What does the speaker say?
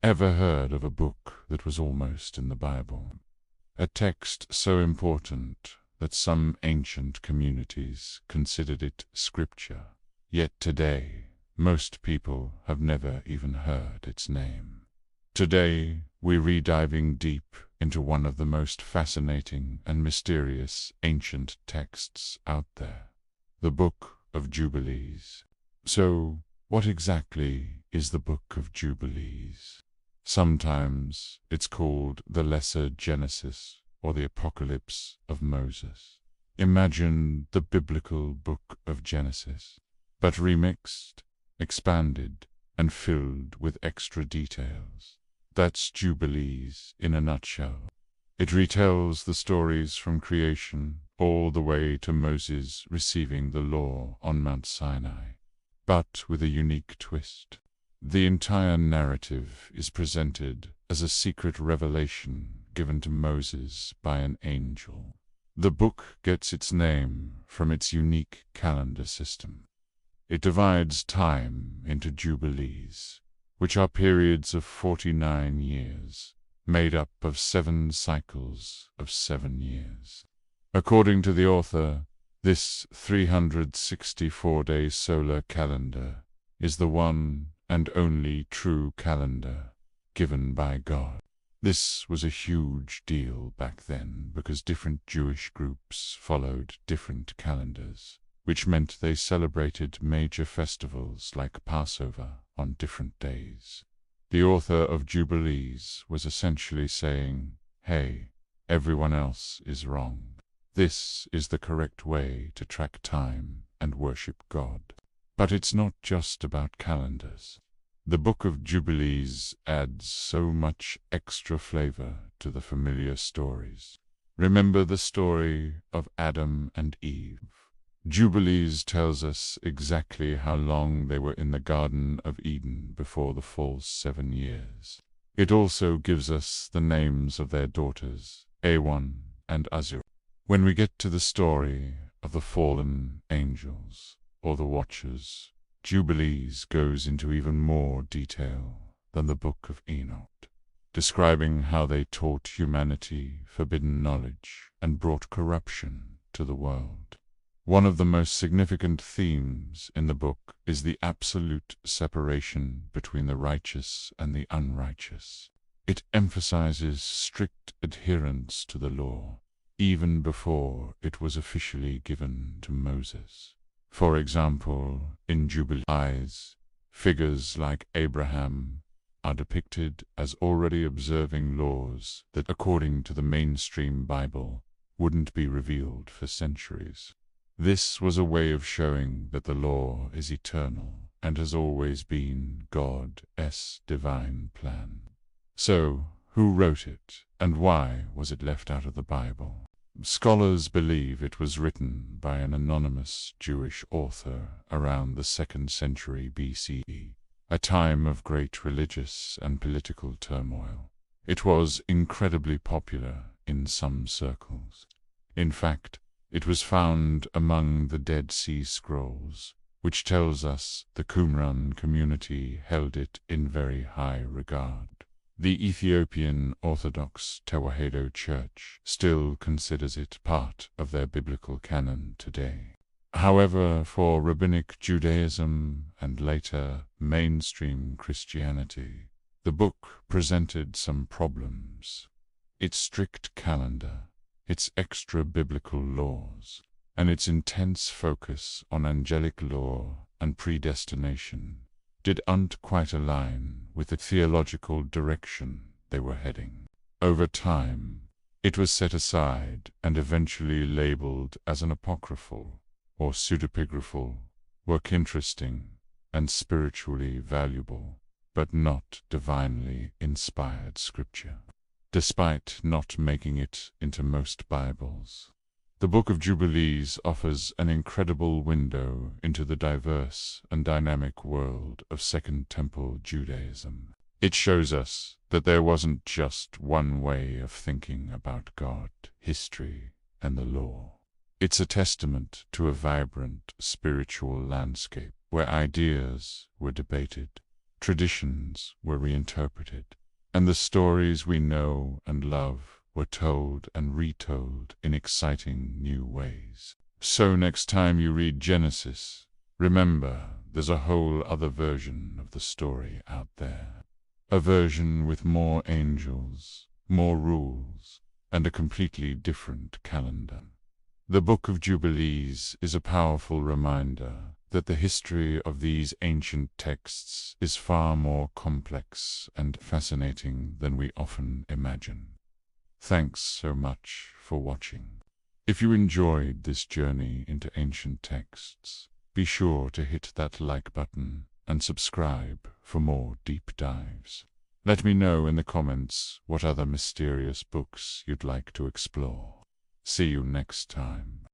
Ever heard of a book that was almost in the Bible? A text so important that some ancient communities considered it scripture. Yet today, most people have never even heard its name. Today, we're diving deep into one of the most fascinating and mysterious ancient texts out there, the Book of Jubilees. So, what exactly is the Book of Jubilees? Sometimes it's called the Lesser Genesis or the Apocalypse of Moses. Imagine the biblical Book of Genesis, but remixed, expanded, and filled with extra details. That's Jubilees in a nutshell. It retells the stories from creation all the way to Moses receiving the law on Mount Sinai, but with a unique twist. The entire narrative is presented as a secret revelation given to Moses by an angel. The book gets its name from its unique calendar system. It divides time into jubilees, which are periods of 49 years, made up of 7 cycles of 7 years. According to the author, this 364-day solar calendar is the one and only true calendar given by God. This was a huge deal back then because different Jewish groups followed different calendars, which meant they celebrated major festivals like Passover on different days. The author of Jubilees was essentially saying, hey, everyone else is wrong. This is the correct way to track time and worship God. But it's not just about calendars. The Book of Jubilees adds so much extra flavor to the familiar stories. Remember the story of Adam and Eve. Jubilees tells us exactly how long they were in the Garden of Eden before the false 7 years. It also gives us the names of their daughters, Awan and Azur. When we get to the story of the fallen angels, or the Watchers, Jubilees goes into even more detail than the Book of Enoch, describing how they taught humanity forbidden knowledge and brought corruption to the world. One of the most significant themes in the book is the absolute separation between the righteous and the unrighteous. It emphasizes strict adherence to the law, even before it was officially given to Moses. For example, in Jubilees, figures like Abraham are depicted as already observing laws that, according to the mainstream Bible, wouldn't be revealed for centuries. This was a way of showing that the law is eternal and has always been God's divine plan. So, who wrote it, and why was it left out of the Bible? Scholars believe it was written by an anonymous Jewish author around the 2nd century BCE, a time of great religious and political turmoil. It was incredibly popular in some circles. In fact, it was found among the Dead Sea Scrolls, which tells us the Qumran community held it in very high regard. The Ethiopian Orthodox Tewahedo Church still considers it part of their biblical canon today. However, for Rabbinic Judaism and later mainstream Christianity, the book presented some problems. Its strict calendar, its extra-biblical laws, and its intense focus on angelic law and predestination didn't quite align with the theological direction they were heading. Over time, it was set aside and eventually labeled as an apocryphal or pseudepigraphal work, interesting and spiritually valuable, but not divinely inspired scripture. Despite not making it into most Bibles, the Book of Jubilees offers an incredible window into the diverse and dynamic world of Second Temple Judaism. It shows us that there wasn't just one way of thinking about God, history, and the law. It's a testament to a vibrant spiritual landscape where ideas were debated, traditions were reinterpreted, and the stories we know and love were told and retold in exciting new ways. So next time you read Genesis, remember there's a whole other version of the story out there. A version with more angels, more rules, and a completely different calendar. The Book of Jubilees is a powerful reminder that the history of these ancient texts is far more complex and fascinating than we often imagine. Thanks so much for watching. If you enjoyed this journey into ancient texts, be sure to hit that like button and subscribe for more deep dives. Let me know in the comments what other mysterious books you'd like to explore. See you next time.